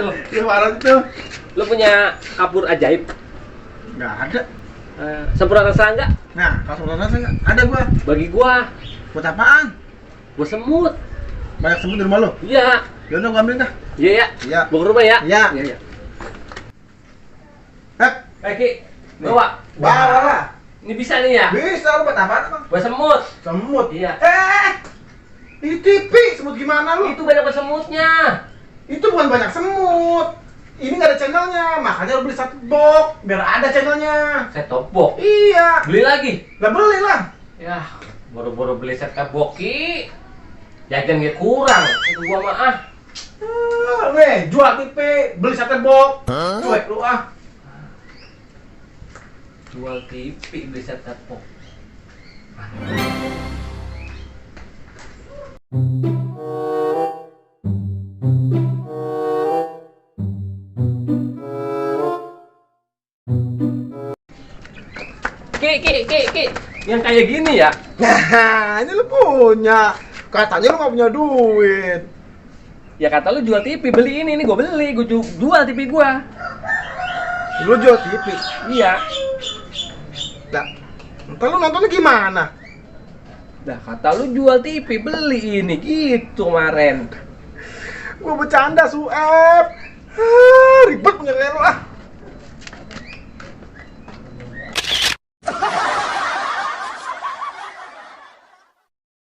tuh. Gimana tuh? Lu punya kapur ajaib? Nggak ada. Semprotan serangga? Nah, kalau sebenarnya saya ada gua. Bagi gua. Buat apaan? Gua semut. Banyak semut di rumah lo? Iya. Ya udah gua ambilin dah. Iya ya. Iya. Gua ke rumah ya. Iya. Iya ya. Ki. Bawa. Bawa lah. Ini bisa nih ya? Bisa, lu buat apaan, Bang? Buat semut. Semut. Iya. Ini TV, semut gimana lu? Itu banyak semutnya. Itu bukan banyak semut. Ini nggak ada channelnya, makanya lu beli satu box biar ada channelnya. Set top box. Iya. Beli lagi. Lah beli lah. Ya, boro-boro beli set top box ki. Jajan gak kurang. Itu gua mah ah. Nih, jual TV, beli satu box. Cuek lu ah. Jual TV beli set top box. Ki, yang kayak gini ya? Nah, ini lu punya. Katanya lu nggak punya duit. Ya kata lu jual TV, beli ini gue beli, gue jual TV gua. Lu jual TV? Iya. Nah, ntar lu nontonnya gimana? Dah kata lu jual TV, beli ini gitu kemarin. Gua bercanda, Sueb. Ribet punya lu ah.